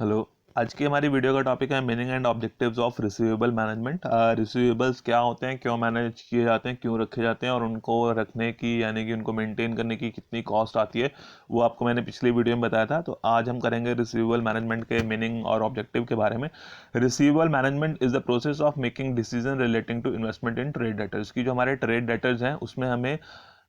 Hello. आज की हमारी वीडियो का टॉपिक है meaning and objectives of receivable management. Receivables क्या होते हैं, क्यों मैनेज किए जाते हैं, क्यों रखे जाते हैं और उनको रखने की यानी कि उनको मेंटेन करने की कितनी कॉस्ट आती है, वो आपको मैंने पिछली वीडियो में बताया था। तो आज हम करेंगे रिसीवेबल मैनेजमेंट के मीनिंग और ऑब्जेक्टिव के बारे में। Receivable management is the process of making decision relating to investment in trade debtors की जो हमारे ट्रेड डेटर्स हैं उसमें हमें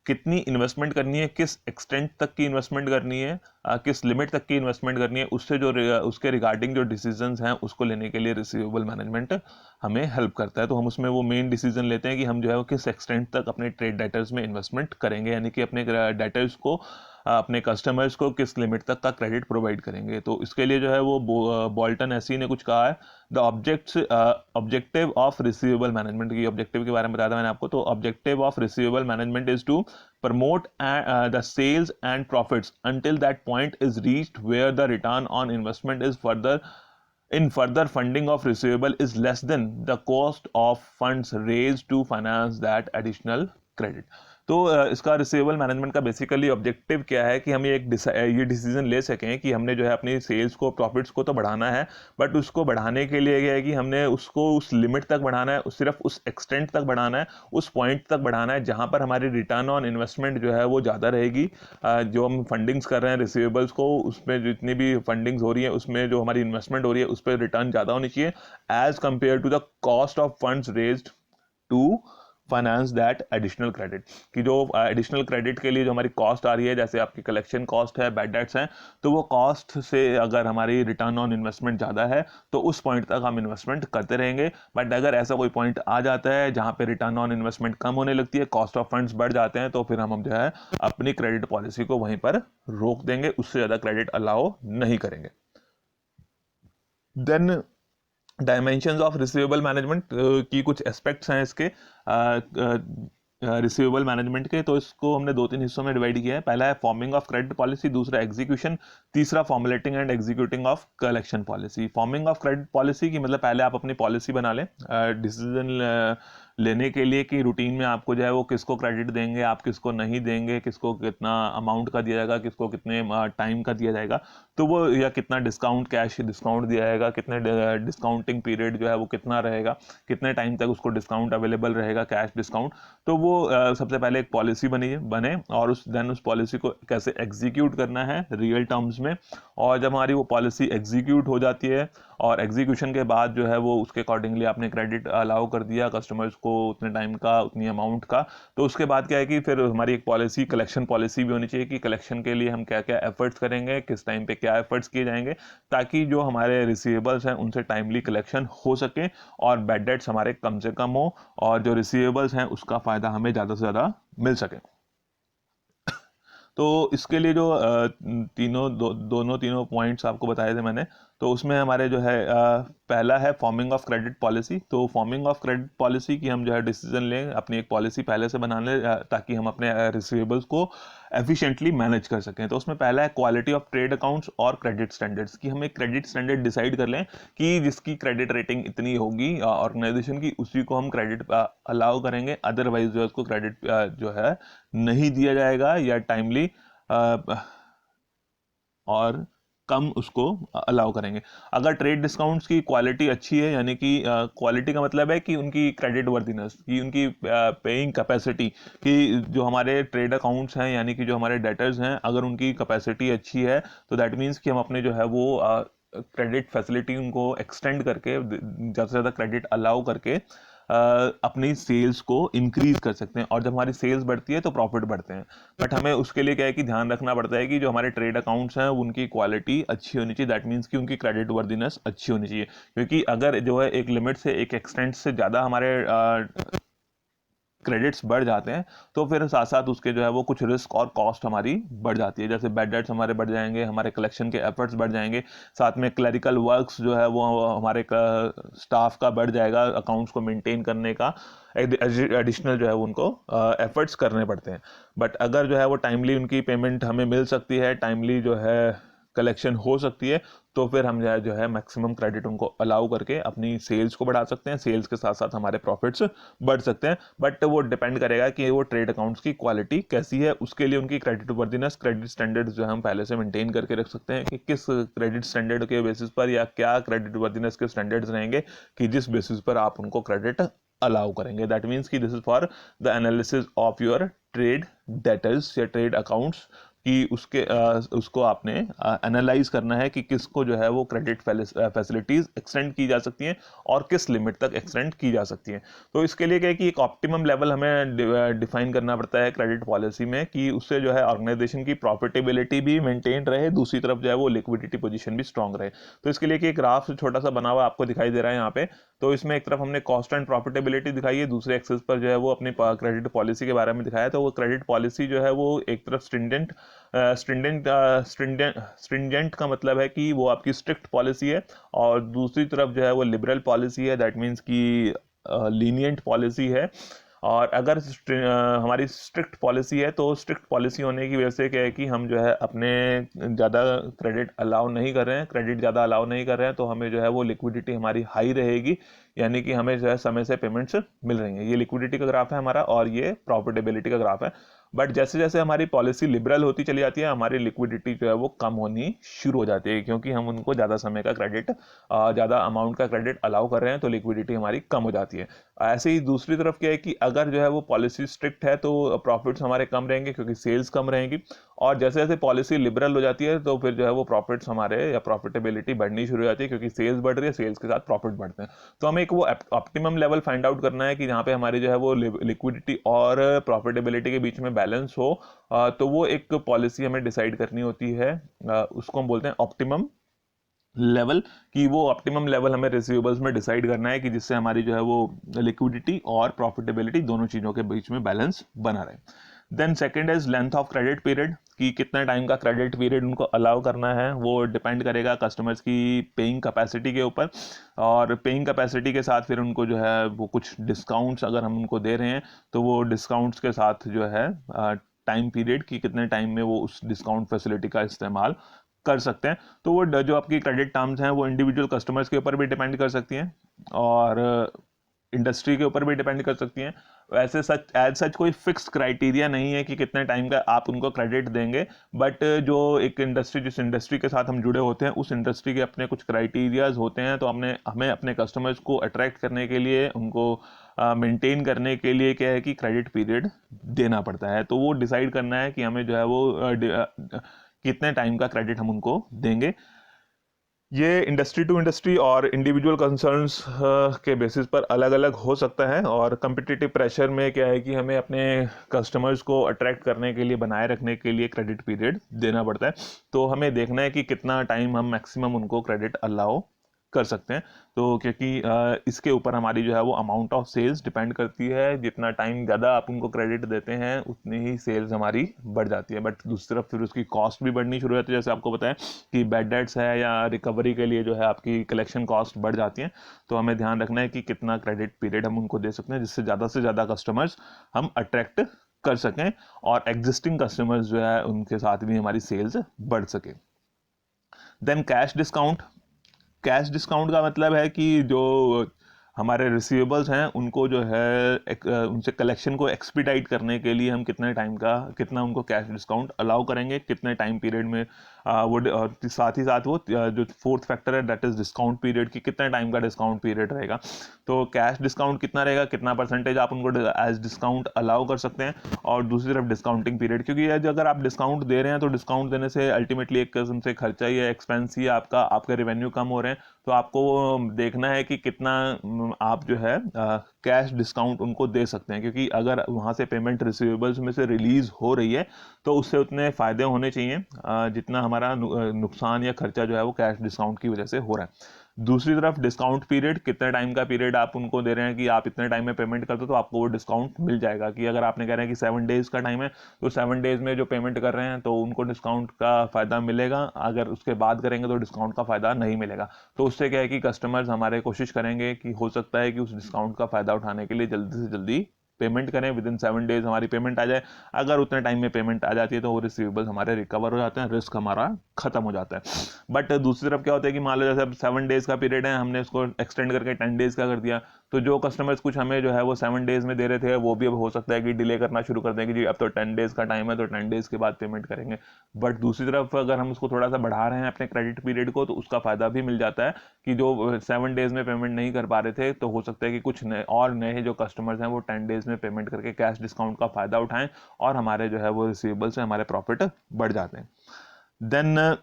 कितनी इन्वेस्टमेंट करनी है, किस एक्सटेंट तक की इन्वेस्टमेंट करनी है, किस लिमिट तक की इन्वेस्टमेंट करनी है, उससे जो उसके रिगार्डिंग जो डिसीजंस हैं उसको लेने के लिए रिसीवेबल मैनेजमेंट हमें हेल्प करता है। तो हम उसमें वो मेन डिसीजन लेते हैं कि हम जो है वो किस एक्सटेंट तक अपने ट्रेड डेटर्स में इन्वेस्टमेंट करेंगे, यानी कि अपने डेटर्स को अपने कस्टमर्स को किस लिमिट तक का क्रेडिट प्रोवाइड करेंगे। तो इसके लिए जो है वो बोल्टन एसी ने कुछ कहा है, the objective of receivable management की ऑब्जेक्टिव के बारे में बताया था मैंने आपको। तो objective of receivable management is to promote the sales and profits until that point is reached where the return on investment is further funding of receivable is less than the cost of funds raised to finance that additional credit। तो इसका receivable management का basically objective क्या है कि हम ये decision ले सकें कि हमने जो है अपनी सेल्स को, प्रॉफिट्स को तो बढ़ाना है, बट उसको बढ़ाने के लिए क्या है कि हमने उसको उस लिमिट तक बढ़ाना है, सिर्फ उस एक्सटेंट तक बढ़ाना है, उस पॉइंट तक बढ़ाना है जहां पर हमारी रिटर्न ऑन इन्वेस्टमेंट जो है वो ज़्यादा रहेगी। जो हम फंडिंग्स कर रहे हैं रिसीवेबल्स को, उसमें जितनी भी फंडिंग्स हो रही है उसमें जो हमारी इन्वेस्टमेंट हो रही है उस पर रिटर्न ज़्यादा होनी चाहिए as compare to the cost of funds raised to finance that additional credit. कि जो एडिशनल क्रेडिट के लिए जो हमारी कॉस्ट आ रही है, जैसे आपकी कलेक्शन कॉस्ट है, बैड डेट्स हैं, तो वो कॉस्ट से अगर हमारी रिटर्न ऑन इन्वेस्टमेंट ज़्यादा है तो उस पॉइंट तक हम इन्वेस्टमेंट करते रहेंगे। बट अगर ऐसा कोई पॉइंट आ जाता है जहाँ पे रिटर्न ऑन इन्वेस्टमेंट कम होने लगती है, कॉस्ट ऑफ फंड्स बढ़ जाते हैं, तो फिर हम जो है अपनी क्रेडिट पॉलिसी को वहीं पर रोक देंगे, उससे ज़्यादा क्रेडिट अलाउ नहीं करेंगे। Then dimensions of receivable management की कुछ एस्पेक्ट्स हैं इसके रिसीवेबल मैनेजमेंट के। तो इसको हमने दो तीन हिस्सों में डिवाइड किया है। पहला है फॉर्मिंग ऑफ क्रेडिट पॉलिसी, दूसरा एग्जीक्यूशन, तीसरा formulating and executing of collection policy. Forming of credit policy की मतलब पहले आप अपनी पॉलिसी बना लें डिसीजन लेने के लिए कि रूटीन में आपको जो है वो किसको क्रेडिट देंगे, आप किसको नहीं देंगे, किसको कितना अमाउंट का दिया जाएगा, किसको कितने टाइम का दिया जाएगा, तो वो या कितना डिस्काउंट, कैश डिस्काउंट दिया जाएगा, कितने डिस्काउंटिंग पीरियड जो है वो कितना रहेगा, कितने टाइम तक उसको डिस्काउंट अवेलेबल रहेगा, कैश डिस्काउंट। तो वो सबसे पहले एक पॉलिसी बने और उस पॉलिसी को कैसे एग्जीक्यूट करना है रियल टर्म्स में। और जब हमारी वो पॉलिसी एग्जीक्यूट हो जाती है और एग्जीक्यूशन के बाद जो है वो उसके अकॉर्डिंगली आपने क्रेडिट अलाउ कर दिया कस्टमर्स को उतने टाइम का, उतनी अमाउंट का, तो उसके बाद क्या है कि फिर हमारी एक पॉलिसी, कलेक्शन पॉलिसी भी होनी चाहिए कि कलेक्शन के लिए हम क्या क्या एफर्ट्स करेंगे, किस टाइम पे क्या एफर्ट्स किए जाएंगे, ताकि जो हमारे रिसीवेबल्स हैं उनसे टाइमली कलेक्शन हो सके और बैड डेट्स हमारे कम से कम हो और जो रिसीवेबल्स हैं उसका फ़ायदा हमें ज़्यादा से ज़्यादा मिल सके। तो इसके लिए जो दोनों तीनों पॉइंट्स आपको बताए थे मैंने, तो उसमें हमारे जो है पहला है फॉर्मिंग ऑफ क्रेडिट पॉलिसी। तो फॉर्मिंग ऑफ क्रेडिट पॉलिसी की हम जो है डिसीजन लें, अपनी एक पॉलिसी पहले से बना लें ताकि हम अपने रिसीवेबल्स को एफिशिएंटली मैनेज कर सकें। तो उसमें पहला है क्वालिटी ऑफ ट्रेड अकाउंट्स और क्रेडिट स्टैंडर्ड्स की हम एक क्रेडिट स्टैंडर्ड डिसाइड कर लें कि जिसकी क्रेडिट रेटिंग इतनी होगी ऑर्गेनाइजेशन की, उसी को हम क्रेडिट अलाउ करेंगे, अदरवाइज जो है उसको क्रेडिट जो है नहीं दिया जाएगा या टाइमली और कम उसको अलाउ करेंगे। अगर ट्रेड डिस्काउंट्स की क्वालिटी अच्छी है, यानी कि क्वालिटी का मतलब है कि उनकी क्रेडिट वर्दीनेस की, उनकी पेइंग कैपेसिटी, कि जो हमारे ट्रेड अकाउंट्स हैं यानी कि जो हमारे डेटर्स हैं, अगर उनकी कैपेसिटी अच्छी है तो दैट मीन्स कि हम अपने जो है वो क्रेडिट फैसिलिटी उनको एक्सटेंड करके, ज़्यादा से ज़्यादा क्रेडिट अलाउ करके अपनी सेल्स को इंक्रीज कर सकते हैं। और जब हमारी सेल्स बढ़ती है तो प्रॉफिट बढ़ते हैं। बट हमें उसके लिए क्या है कि ध्यान रखना पड़ता है कि जो हमारे ट्रेड अकाउंट्स हैं उनकी क्वालिटी अच्छी होनी चाहिए, दैट मीन्स कि उनकी क्रेडिट वर्दीनेस अच्छी होनी चाहिए। क्योंकि अगर जो है एक लिमिट से, एक एक्सटेंट से ज़्यादा हमारे क्रेडिट्स बढ़ जाते हैं तो फिर साथ साथ उसके जो है वो कुछ रिस्क और कॉस्ट हमारी बढ़ जाती है, जैसे बैड डेट्स हमारे बढ़ जाएंगे, हमारे कलेक्शन के एफर्ट्स बढ़ जाएंगे, साथ में क्लरिकल वर्क्स जो है वो हमारे स्टाफ का बढ़ जाएगा, अकाउंट्स को मेंटेन करने का एडिशनल जो है उनको एफर्ट्स करने पड़ते हैं। बट अगर जो है वो टाइमली उनकी पेमेंट हमें मिल सकती है, टाइमली जो है कलेक्शन हो सकती है, तो फिर हम जो है मैक्सिमम क्रेडिट उनको अलाउ करके अपनी सेल्स को बढ़ा सकते हैं, सेल्स के साथ साथ हमारे प्रॉफिट्स बढ़ सकते हैं। बट वो डिपेंड करेगा कि वो ट्रेड अकाउंट्स की क्वालिटी कैसी है, उसके लिए उनकी क्रेडिट वर्दीनेस, क्रेडिट स्टैंडर्ड्स जो हम पहले से मेंटेन करके रख सकते हैं कि किस क्रेडिट स्टैंडर्ड के बेसिस पर या क्या क्रेडिट वर्दीनेस के स्टैंडर्ड्स रहेंगे कि जिस बेसिस पर आप उनको क्रेडिट अलाउ करेंगे। दैट मीन्स कि this is for the analysis of your trade debtors या ट्रेड अकाउंट्स, कि उसको आपने एनालाइज करना है कि किसको जो है वो क्रेडिट फैसिलिटीज एक्सटेंड की जा सकती हैं और किस लिमिट तक एक्सटेंड की जा सकती हैं। तो इसके लिए क्या है कि एक ऑप्टिमम लेवल हमें डिफाइन करना पड़ता है क्रेडिट पॉलिसी में, कि उससे जो है ऑर्गेनाइजेशन की प्रॉफिटेबिलिटी भी मेंटेन रहे, दूसरी तरफ जो है वो लिक्विडिटी पोजीशन भी स्ट्रांग रहे। तो इसके लिए कि एक ग्राफ छोटा सा बना हुआ आपको दिखाई दे रहा है यहाँ पे, तो इसमें एक तरफ हमने कॉस्ट एंड प्रॉफिटेबिलिटी दिखाई है, दूसरे एक्सेस पर जो है वो अपनी क्रेडिट पॉलिसी के बारे में दिखाया। तो वो क्रेडिट पॉलिसी जो है वो एक तरफ स्ट्रिंजेंट का मतलब है कि वो आपकी स्ट्रिक्ट पॉलिसी है, और दूसरी तरफ जो है वो लिबरल पॉलिसी है, दैट मीन्स कि लीनियंट पॉलिसी है। और अगर हमारी स्ट्रिक्ट पॉलिसी है, तो स्ट्रिक्ट पॉलिसी होने की वजह से क्या है कि हम जो है अपने ज़्यादा क्रेडिट अलाउ नहीं कर रहे हैं, क्रेडिट ज़्यादा अलाउ नहीं कर रहे हैं, तो हमें जो है वो लिक्विडिटी हमारी हाई रहेगी, यानी कि हमें जो है समय से पेमेंट्स मिल रही हैं। ये लिक्विडिटी का ग्राफ है हमारा और ये प्रॉफिटेबिलिटी का ग्राफ है। बट जैसे जैसे हमारी पॉलिसी लिबरल होती चली जाती है, हमारी लिक्विडिटी जो है वो कम होनी शुरू हो जाती है, क्योंकि हम उनको ज़्यादा समय का क्रेडिट, ज़्यादा अमाउंट का क्रेडिट अलाउ कर रहे हैं, तो लिक्विडिटी हमारी कम हो जाती है। ऐसे ही दूसरी तरफ क्या है कि अगर जो है वो पॉलिसी स्ट्रिक्ट है, तो प्रॉफिट्स हमारे कम रहेंगे क्योंकि सेल्स कम रहेंगी, और जैसे जैसे पॉलिसी लिबरल हो जाती है, तो फिर जो है वो प्रॉफिट्स हमारे या प्रॉफिटेबिलिटी बढ़नी शुरू हो जाती है, क्योंकि सेल्स बढ़ रही है, सेल्स के साथ प्रॉफिट बढ़ते हैं। तो हमें एक वो ऑप्टिमम लेवल फाइंड आउट करना है कि जहाँ पे हमारी जो है वो लिक्विडिटी और प्रॉफिटेबिलिटी के बीच में बैलेंस हो। तो वो एक पॉलिसी हमें डिसाइड करनी होती है, उसको हम बोलते हैं ऑप्टिमम लेवल, कि वो ऑप्टिमम लेवल हमें रिसीवेबल्स में डिसाइड करना है कि जिससे हमारी जो है वो लिक्विडिटी और प्रॉफिटेबिलिटी दोनों चीज़ों के बीच में बैलेंस बना रहे। Then second is length of credit period, कि कितना टाइम का क्रेडिट पीरियड उनको अलाउ करना है, वो डिपेंड करेगा कस्टमर्स की पेइंग कैपेसिटी के ऊपर, और पेइंग कैपेसिटी के साथ फिर उनको जो है वो कुछ डिस्काउंट्स अगर हम उनको दे रहे हैं, तो वो डिस्काउंट्स के साथ जो है टाइम पीरियड की कितने टाइम में वो उस डिस्काउंट फैसिलिटी का इस्तेमाल कर सकते हैं। तो वो जो आपकी क्रेडिट टर्म्स हैं वो इंडिविजुअल कस्टमर्स के ऊपर भी डिपेंड कर सकती हैं और इंडस्ट्री के ऊपर भी डिपेंड कर सकती हैं। वैसे सच कोई फिक्स क्राइटेरिया नहीं है कि कितने टाइम का आप उनको क्रेडिट देंगे, बट जो एक इंडस्ट्री, जिस इंडस्ट्री के साथ हम जुड़े होते हैं, उस इंडस्ट्री के अपने कुछ क्राइटेरियाज होते हैं। तो हमें अपने कस्टमर्स को अट्रैक्ट करने के लिए, उनको मेंटेन करने के लिए क्या है कि क्रेडिट पीरियड देना पड़ता है। तो वो डिसाइड करना है कि हमें जो है वो कितने टाइम का क्रेडिट हम उनको देंगे। ये इंडस्ट्री टू इंडस्ट्री और इंडिविजुअल कंसर्न्स के बेसिस पर अलग अलग हो सकता है, और कम्पिटिटिव प्रेशर में क्या है कि हमें अपने कस्टमर्स को अट्रैक्ट करने के लिए, बनाए रखने के लिए क्रेडिट पीरियड देना पड़ता है। तो हमें देखना है कि कितना टाइम हम मैक्सिमम उनको क्रेडिट अलाउ कर सकते हैं। तो क्योंकि इसके ऊपर हमारी जो है वो अमाउंट ऑफ सेल्स डिपेंड करती है, जितना टाइम ज़्यादा आप उनको क्रेडिट देते हैं उतनी ही सेल्स हमारी बढ़ जाती है। बट दूसरी तरफ फिर उसकी कॉस्ट भी बढ़नी शुरू हो जाती है, जैसे आपको बताया कि बैड डेट्स है या रिकवरी के लिए जो है आपकी कलेक्शन कॉस्ट बढ़ जाती है। तो हमें ध्यान रखना है कि कितना क्रेडिट पीरियड हम उनको दे सकते हैं, जिससे ज़्यादा से ज़्यादा कस्टमर्स हम अट्रैक्ट कर सकें और एग्जिस्टिंग कस्टमर्स जो है उनके साथ भी हमारी सेल्स बढ़ सके। देन कैश डिस्काउंट का मतलब है कि जो हमारे रिसीवेबल्स हैं उनको जो है उनसे कलेक्शन को एक्सपीडाइट करने के लिए हम कितना उनको कैश डिस्काउंट अलाउ करेंगे, कितने टाइम पीरियड में और साथ ही साथ वो जो फोर्थ फैक्टर है दैट इज डिस्काउंट पीरियड, की कितने टाइम का डिस्काउंट पीरियड रहेगा। तो कैश डिस्काउंट कितना रहेगा, कितना परसेंटेज आप उनको एज डिस्काउंट अलाउ कर सकते हैं, और दूसरी तरफ डिस्काउंटिंग पीरियड, क्योंकि अगर आप डिस्काउंट दे रहे हैं तो डिस्काउंट देने से अल्टीमेटली एक किस्म से खर्चा ही है, एक्सपेंस ही है आपका रेवेन्यू कम हो रहे हैं। तो आपको देखना है कि कितना आप जो है कैश डिस्काउंट उनको दे सकते हैं, क्योंकि अगर वहाँ से पेमेंट रिसीवेबल्स में से रिलीज हो रही है तो उससे उतने फ़ायदे होने चाहिए जितना हमारा नुकसान या खर्चा जो है वो कैश डिस्काउंट की वजह से हो रहा है। दूसरी तरफ डिस्काउंट पीरियड, कितने टाइम का पीरियड आप उनको दे रहे हैं कि आप इतने टाइम में पेमेंट कर दो तो आपको वो डिस्काउंट मिल जाएगा। कि अगर आपने कह रहे हैं कि 7 डेज़ का टाइम है, तो 7 डेज़ में जो पेमेंट कर रहे हैं तो उनको डिस्काउंट का फ़ायदा मिलेगा, अगर उसके बाद करेंगे तो डिस्काउंट का फ़ायदा नहीं मिलेगा। तो उससे क्या है कि कस्टमर्स हमारे कोशिश करेंगे कि हो सकता है कि उस डिस्काउंट का फ़ायदा उठाने के लिए जल्दी से जल्दी पेमेंट करें, विद इन 7 डेज हमारी पेमेंट आ जाए। अगर उतने टाइम में पेमेंट आ जाती है तो वो रिसीवेबल्स हमारे रिकवर हो जाते हैं, रिस्क हमारा खत्म हो जाता है। बट दूसरी तरफ क्या होता है कि मान लो जैसे अब 7 डेज का पीरियड है, हमने उसको एक्सटेंड करके 10 डेज का कर दिया, तो जो कस्टमर्स कुछ हमें जो है वो 7 डेज में दे रहे थे, वो भी अब हो सकता है कि डिले करना शुरू कर दें कि जी अब तो 10 डेज का टाइम है, तो 10 डेज के बाद पेमेंट करेंगे। बट दूसरी तरफ अगर हम उसको थोड़ा सा बढ़ा रहे हैं अपने क्रेडिट पीरियड को, तो उसका फायदा भी मिल जाता है कि जो 7 डेज में पेमेंट नहीं कर पा रहे थे, तो हो सकता है कि कुछ नए जो कस्टमर्स हैं वो 10 डेज में पेमेंट करके कैश डिस्काउंट का फायदा उठाएं और हमारे जो है वो रिसीवेबल से हमारे प्रॉफिट बढ़ जाते हैं। Then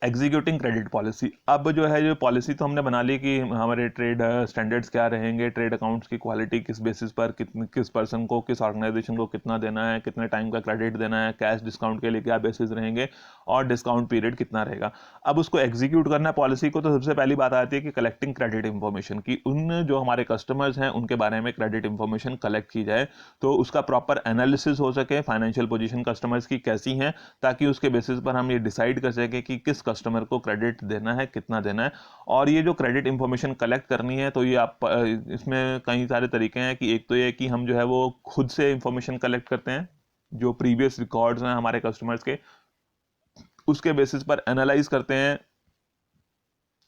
executing credit policy. अब जो है जो पॉलिसी तो हमने बना ली कि हमारे ट्रेड स्टैंडर्ड्स क्या रहेंगे, ट्रेड अकाउंट्स की क्वालिटी किस बेसिस पर किस पर्सन को, किस ऑर्गेनाइजेशन को कितना देना है, कितने टाइम का क्रेडिट देना है, कैश डिस्काउंट के लिए क्या बेसिस रहेंगे और डिस्काउंट पीरियड कितना रहेगा। अब उसको एग्जीक्यूट करना है पॉलिसी को, तो सबसे पहली बात आती है कि कलेक्टिंग क्रेडिट इंफॉर्मेशन की, उन जो हमारे कस्टमर्स हैं उनके बारे में क्रेडिट इंफॉर्मेशन कलेक्ट की जाए, तो उसका प्रॉपर एनालिसिस हो सके, फाइनेंशियल पोजीशन कस्टमर्स की कैसी हैं, ताकि उसके बेसिस पर हम ये डिसाइड कर सके कि किस कस्टमर को क्रेडिट देना है, कितना देना है। और ये जो क्रेडिट इंफॉर्मेशन कलेक्ट करनी है, तो ये आप इसमें कई सारे तरीके हैं कि एक तो ये कि हम जो है वो खुद से इंफॉर्मेशन कलेक्ट करते हैं, जो प्रीवियस रिकॉर्ड्स हैं हमारे कस्टमर्स के, उसके बेसिस पर एनालाइज करते हैं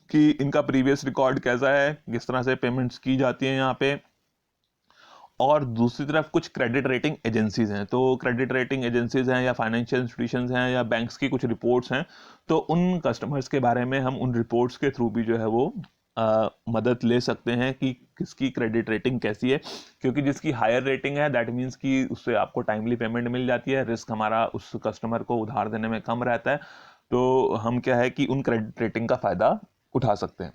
कि इनका प्रीवियस रिकॉर्ड कैसा है, किस तरह से पेमेंट्स की जाती हैं यहाँ पे। और दूसरी तरफ कुछ क्रेडिट रेटिंग एजेंसीज हैं, तो क्रेडिट रेटिंग एजेंसीज हैं या फाइनेंशियल इंस्टीट्यूशंस हैं या बैंक्स की कुछ रिपोर्ट्स हैं, तो उन कस्टमर्स के बारे में हम उन रिपोर्ट्स के थ्रू भी जो है वो मदद ले सकते हैं कि किसकी क्रेडिट रेटिंग कैसी है, क्योंकि जिसकी हायर रेटिंग है दैट मीन्स कि उससे आपको टाइमली पेमेंट मिल जाती है, रिस्क हमारा उस कस्टमर को उधार देने में कम रहता है, तो हम क्या है कि उन क्रेडिट रेटिंग का फ़ायदा उठा सकते हैं।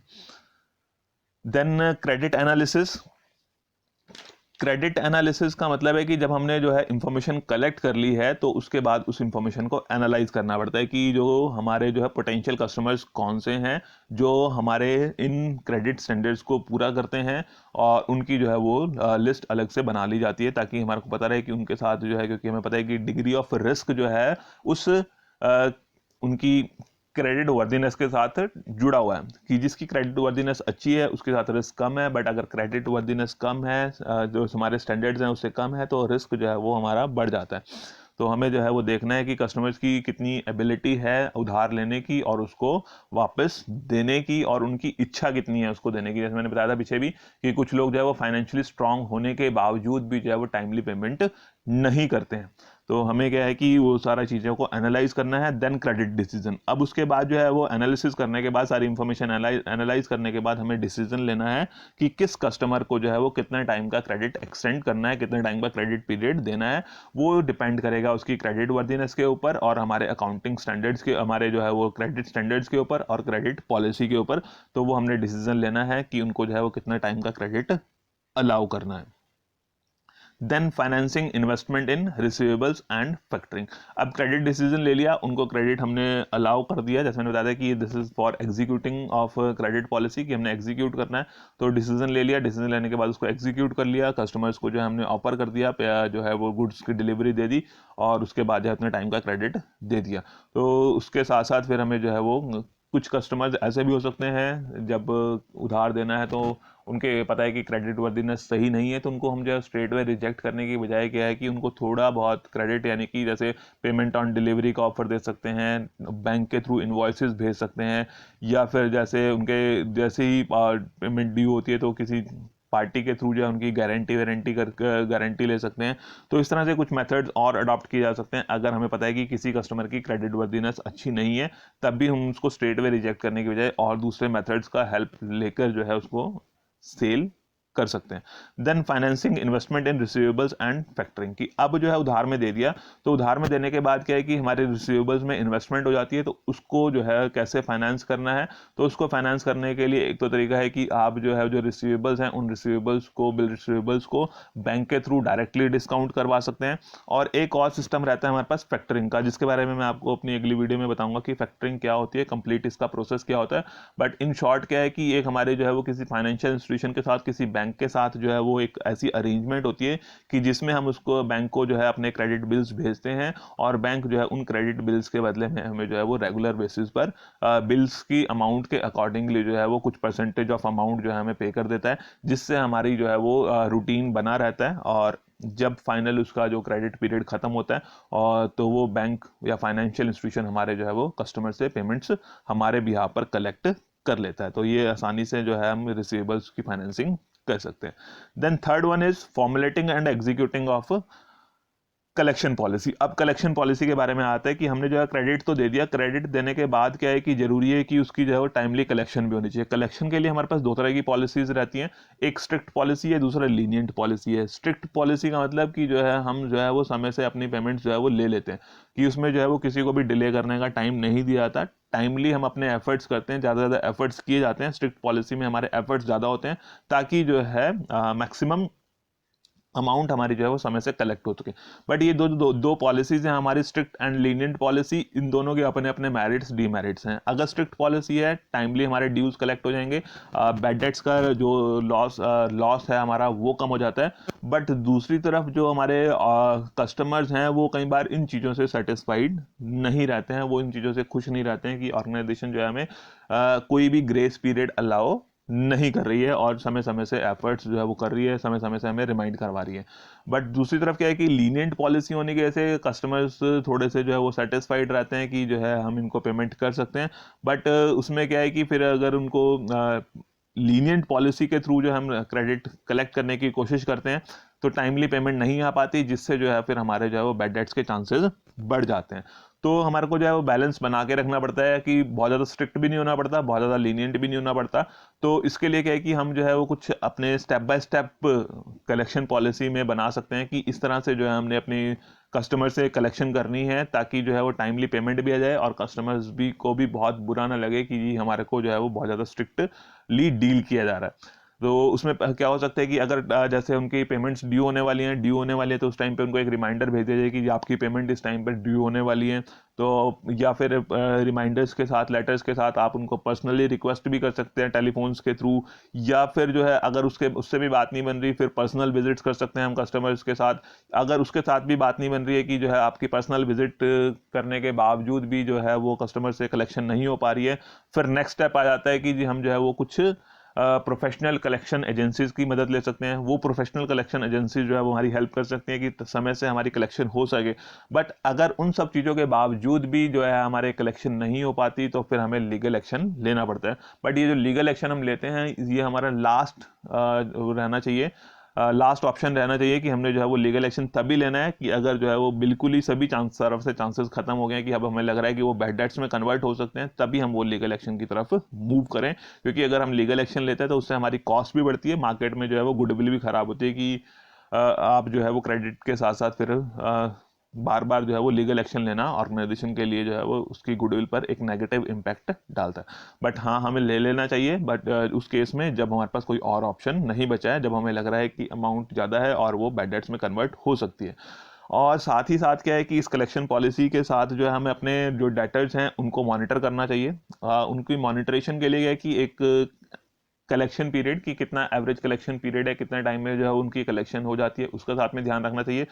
Then credit analysis. Credit analysis का मतलब है कि जब हमने जो है इंफॉर्मेशन कलेक्ट कर ली है, तो उसके बाद उस इंफॉर्मेशन को एनालाइज करना पड़ता है कि जो हमारे जो है पोटेंशियल कस्टमर्स कौन से हैं जो हमारे इन क्रेडिट स्टैंडर्ड्स को पूरा करते हैं, और उनकी जो है वो लिस्ट अलग से बना ली जाती है ताकि हमारे को पता रहे कि उनके साथ जो है, क्योंकि हमें पता है कि डिग्री ऑफ रिस्क जो है उस उनकी क्रेडिट वर्दीनेस के साथ जुड़ा हुआ है, कि जिसकी क्रेडिट वर्दीनेस अच्छी है उसके साथ रिस्क कम है, बट अगर क्रेडिट वर्दीनेस कम है, जो हमारे स्टैंडर्ड्स हैं उससे कम है, तो रिस्क जो है वो हमारा बढ़ जाता है। तो हमें जो है वो देखना है कि कस्टमर्स की कितनी एबिलिटी है उधार लेने की और उसको वापस देने की, और उनकी इच्छा कितनी है उसको देने की। जैसे मैंने बताया था पीछे भी कि कुछ लोग जो है वो फाइनेंशियली स्ट्रांग होने के बावजूद भी जो है वो टाइमली पेमेंट नहीं करते हैं। तो हमें क्या है कि वो सारा चीज़ों को एनालाइज करना है, देन क्रेडिट डिसीजन। अब उसके बाद जो है वो एनालिसिस करने के बाद, सारी इंफॉर्मेशन एनालाइज करने के बाद हमें डिसीजन लेना है कि किस कस्टमर को जो है वो कितना टाइम का क्रेडिट एक्सटेंड करना है, कितने टाइम का क्रेडिट पीरियड देना है। वो डिपेंड करेगा उसकी क्रेडिट वर्दीनेस के ऊपर और हमारे अकाउंटिंग स्टैंडर्ड्स के, हमारे जो है वो क्रेडिट स्टैंडर्ड्स के ऊपर और क्रेडिट पॉलिसी के ऊपर। तो वो हमने डिसीजन लेना है कि उनको जो है वो कितना टाइम का क्रेडिट अलाउ करना है। Then financing investment in receivables and factoring. अब क्रेडिट डिसीजन ले लिया, उनको क्रेडिट हमने अलाउ कर दिया, जैसे मैंने बताया था कि this is for executing of credit policy, कि हमने एग्जीक्यूट करना है। तो डिसीजन ले लिया, डिसीजन लेने के बाद उसको एग्जीक्यूट कर लिया, कस्टमर्स को जो है हमने ऑफर कर दिया, जो है वो गुड्स की डिलीवरी दे दी, और उसके बाद जो है अपने टाइम का क्रेडिट दे दिया। तो उसके साथ साथ फिर हमें जो है वो कुछ कस्टमर्स ऐसे भी हो सकते हैं जब उधार देना है तो उनके पता है कि क्रेडिट वर्दीनेस सही नहीं है, तो उनको हम जो है स्ट्रेट वे रिजेक्ट करने की बजाय क्या है कि उनको थोड़ा बहुत क्रेडिट, यानी कि जैसे पेमेंट ऑन डिलीवरी का ऑफर दे सकते हैं, बैंक के थ्रू इनवॉइसेस भेज सकते हैं, या फिर जैसे उनके जैसे ही पेमेंट ड्यू होती है तो किसी पार्टी के थ्रू जो है उनकी गारंटी ले सकते हैं। तो इस तरह से कुछ मेथड्स और अडॉप्ट किए जा सकते हैं अगर हमें पता है कि किसी कस्टमर की क्रेडिट वर्दीनेस अच्छी नहीं है, तब भी हम उसको स्ट्रेट वे रिजेक्ट करने की बजाय और दूसरे मेथड्स का हेल्प लेकर जो है उसको सेल कर सकते हैं। Then financing investment in receivables and factoring की। अब जो है उधार में दे दिया, तो उधार में देने के बाद क्या है कि हमारे रिसीवेबल्स में इन्वेस्टमेंट हो जाती है, तो उसको जो है कैसे फाइनेंस करना है। तो उसको फाइनेंस करने के लिए एक तो तरीका है कि आप जो है जो रिसीवेबल्स हैं उन रिसीवेबल्स को, बिल रिसीवेबल्स को बैंक के थ्रू डायरेक्टली डिस्काउंट करवा सकते हैं। और एक और सिस्टम रहता है हमारे पास फैक्टरिंग का, जिसके बारे में मैं आपको अपनी अगली वीडियो में बताऊंगा कि फैक्टरिंग क्या होती है, कंप्लीट इसका प्रोसेस क्या होता है। बट इन शॉर्ट क्या है कि एक हमारे जो है वो किसी फाइनेंशियल इंस्टीट्यूशन के साथ, किसी बैंक के साथ जो है वो एक ऐसी अरेंजमेंट होती है कि जिसमें हम उसको बैंक को जो है अपने क्रेडिट बिल्स भेजते हैं और बैंक जो है उन क्रेडिट बिल्स के बदले में हमें जो है वो रेगुलर बेसिस पर बिल्स की अमाउंट के अकॉर्डिंगली जो है वो कुछ परसेंटेज ऑफ अमाउंट जो है हमें पे कर देता है, जिससे हमारी जो है वो रूटीन बना रहता है। और जब फाइनल उसका जो क्रेडिट पीरियड खत्म होता है और तो वो बैंक या फाइनेंशियल इंस्टीट्यूशन हमारे जो है वो कस्टमर से पेमेंट्स हमारे बिहाफ पर कलेक्ट कर लेता है। तो ये आसानी से जो है हम रिसीवेबल्स की फाइनेंसिंग कर सकते हैं। Then third one is formulating and executing of collection policy. अब कलेक्शन पॉलिसी के बारे में आता है कि हमने जो है क्रेडिट तो दे दिया, क्रेडिट देने के बाद क्या है कि जरूरी है कि उसकी जो है वो टाइमली कलेक्शन भी होनी चाहिए। कलेक्शन के लिए हमारे पास दो तरह की पॉलिसीज रहती हैं, एक स्ट्रिक्ट पॉलिसी है, दूसरा लीनियंट पॉलिसी है। स्ट्रिक्ट पॉलिसी का मतलब कि जो है हम जो है वो समय से अपनी पेमेंट्स जो है वो ले लेते हैं, कि उसमें जो है वो किसी को भी डिले करने का टाइम नहीं दिया जाता, टाइमली हम अपने एफर्ट्स करते हैं, ज़्यादा से ज़्यादा एफर्ट्स किए जाते हैं। स्ट्रिक्ट पॉलिसी में हमारे एफर्ट्स ज़्यादा होते हैं ताकि जो है मैक्सिमम अमाउंट हमारी जो है वो समय से कलेक्ट हो चुके। बट ये दो पॉलिसीज हैं हमारी, स्ट्रिक्ट एंड लीनियंट पॉलिसी। इन दोनों के अपने अपने मेरिट्स डीमेरिट्स हैं। अगर स्ट्रिक्ट पॉलिसी है, टाइमली हमारे ड्यूज कलेक्ट हो जाएंगे, बैड डेट्स का जो लॉस है हमारा वो कम हो जाता है। बट दूसरी तरफ जो हमारे कस्टमर्स हैं वो कई बार इन चीज़ों से सेटिस्फाइड नहीं रहते हैं, वो इन चीज़ों से खुश नहीं रहते हैं कि ऑर्गेनाइजेशन जो है हमें कोई भी ग्रेस पीरियड अलाउ नहीं कर रही है और समय समय से एफर्ट्स जो है वो कर रही है, समय समय से हमें रिमाइंड करवा रही है। बट दूसरी तरफ क्या है कि लीनियंट पॉलिसी होने की वजह से कस्टमर्स थोड़े से जो है वो सेटिस्फाइड रहते हैं कि जो है हम इनको पेमेंट कर सकते हैं। बट उसमें क्या है कि फिर अगर उनको लीनियंट पॉलिसी के थ्रू जो हम क्रेडिट कलेक्ट करने की कोशिश करते हैं तो टाइमली पेमेंट नहीं आ पाती, जिससे जो है फिर हमारे जो है वो बैड डेट्स के चांसेस बढ़ जाते हैं। तो हमारे को जो है वो बैलेंस बना के रखना पड़ता है कि बहुत ज़्यादा स्ट्रिक्ट भी नहीं होना पड़ता, बहुत ज़्यादा लीनियंट भी नहीं होना पड़ता। तो इसके लिए क्या है कि हम जो है वो कुछ अपने step by step collection policy में बना सकते हैं कि इस तरह से जो है हमने अपनी कस्टमर से कलेक्शन करनी है ताकि जो है वो टाइमली पेमेंट भी आ जाए और कस्टमर्स भी को भी बहुत बुरा ना लगे कि हमारे को जो है वो बहुत ज़्यादा स्ट्रिक्टली डील किया जा रहा है। तो उसमें क्या हो सकता है कि अगर जैसे उनकी पेमेंट्स ड्यू होने वाली है तो उस टाइम पे उनको एक रिमाइंडर भेज दिया जाए कि आपकी पेमेंट इस टाइम पर ड्यू होने वाली है। तो या फिर रिमाइंडर्स के साथ, लेटर्स के साथ आप उनको पर्सनली रिक्वेस्ट भी कर सकते हैं टेलीफोन्स के थ्रू, या फिर जो है अगर उससे भी बात नहीं बन रही फिर पर्सनल विजिट्स कर सकते हैं हम कस्टमर्स के साथ। अगर उसके साथ भी बात नहीं बन रही है कि जो है आपकी पर्सनल विजिट करने के बावजूद भी जो है वो कस्टमर से कलेक्शन नहीं हो पा रही है, फिर नेक्स्ट स्टेप आ जाता है कि जी हम जो है वो कुछ प्रोफेशनल कलेक्शन एजेंसीज की मदद ले सकते हैं। वो प्रोफेशनल कलेक्शन एजेंसी जो है वो हमारी हेल्प कर सकती हैं कि समय से हमारी कलेक्शन हो सके। बट अगर उन सब चीज़ों के बावजूद भी जो है हमारे कलेक्शन नहीं हो पाती तो फिर हमें लीगल एक्शन लेना पड़ता है। बट ये जो लीगल एक्शन हम लेते हैं ये हमारा लास्ट रहना चाहिए, लास्ट ऑप्शन रहना चाहिए कि हमने जो है वो लीगल एक्शन तभी लेना है कि अगर जो है वो बिल्कुल ही सभी तरफ से चांसेस खत्म हो गए हैं कि अब हमें लग रहा है कि वो बैड डेट्स में कन्वर्ट हो सकते हैं, तभी हम वो लीगल एक्शन की तरफ मूव करें। क्योंकि अगर हम लीगल एक्शन लेते हैं तो उससे हमारी कॉस्ट भी बढ़ती है, मार्केट में जो है वो गुडविल भी खराब होती है कि आप जो है वो क्रेडिट के साथ साथ फिर बार बार जो है वो लीगल एक्शन लेना ऑर्गेनाइजेशन के लिए जो है वो उसकी गुडविल पर एक नेगेटिव इम्पैक्ट डालता है। बट हाँ, हमें ले लेना चाहिए, बट उस केस में जब हमारे पास कोई और ऑप्शन नहीं बचा है, जब हमें लग रहा है कि अमाउंट ज़्यादा है और वो बैड डेट्स में कन्वर्ट हो सकती है। और साथ ही साथ क्या है कि इस कलेक्शन पॉलिसी के साथ जो है हमें अपने जो डेटर्स हैं उनको मॉनिटर करना चाहिए। उनकी मॉनिटरेशन के लिए क्या है कि एक कलेक्शन पीरियड की कितना एवरेज कलेक्शन पीरियड है, कितने टाइम में जो है उनकी कलेक्शन हो जाती है, उसका साथ में ध्यान रखना चाहिए।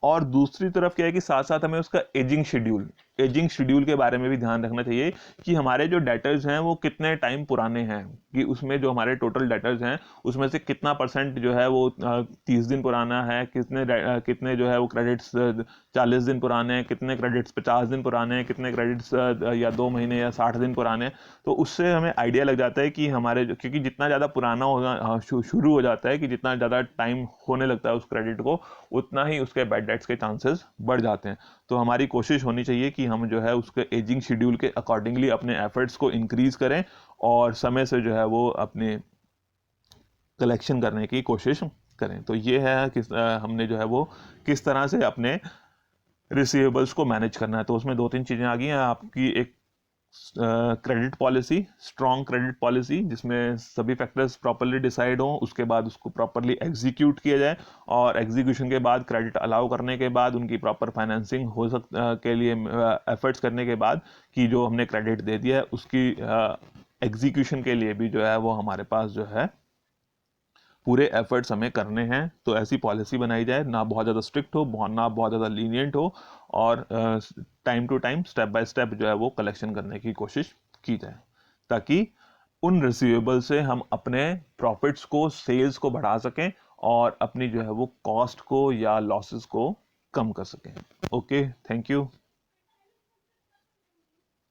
और दूसरी तरफ क्या है कि साथ साथ हमें उसका एजिंग शेड्यूल के बारे में भी ध्यान रखना चाहिए कि हमारे जो डेटर्स हैं वो कितने टाइम पुराने हैं, कि उसमें जो हमारे टोटल डेटर्स हैं उसमें से कितना परसेंट जो है वो 30 दिन पुराना है, कितने जो है वो क्रेडिट्स 40 दिन पुराने हैं, कितने क्रेडिट्स 50 दिन पुराने हैं, कितने क्रेडिट्स या 2 महीने या 60 दिन पुराने हैं। तो उससे हमें आइडिया लग जाता है कि हमारे क्योंकि जितना ज़्यादा पुराना होना शुरू हो जाता है, कि जितना ज़्यादा टाइम होने लगता है उस क्रेडिट को, उतना ही उसके बैड डेट्स के चांसेस बढ़ जाते हैं। तो हमारी कोशिश होनी चाहिए कि हम जो है उसके एजिंग शेड्यूल के अकॉर्डिंगली अपने एफर्ट्स को इंक्रीज करें और समय से जो है वो अपने कलेक्शन करने की कोशिश करें। तो ये है हमने जो है वो किस तरह से अपने रिसीवेबल्स को मैनेज करना है। तो उसमें 2-3 चीज़ें आ गई हैं आपकी, एक credit policy, strong credit policy जिसमें सभी फैक्टर्स प्रॉपरली डिसाइड हों, उसके बाद उसको प्रॉपरली एग्जीक्यूट किया जाए और एग्जीक्यूशन के बाद क्रेडिट अलाउ करने के बाद उनकी प्रॉपर फाइनेंसिंग के लिए एफर्ट्स करने के बाद कि जो हमने क्रेडिट दे दिया है उसकी एग्जीक्यूशन के लिए भी जो है वो हमारे पास जो है पूरे एफर्ट्स हमें करने हैं। तो ऐसी पॉलिसी बनाई जाए, ना बहुत ज़्यादा स्ट्रिक्ट हो, ना बहुत ज़्यादा लीनियंट हो, और time to time step by step जो है वो कलेक्शन करने की कोशिश की जाए, ताकि उन रिसीवेबल से हम अपने प्रॉफिट्स को, सेल्स को बढ़ा सकें और अपनी जो है वो कॉस्ट को या लॉसेस को कम कर सकें। Okay, thank you.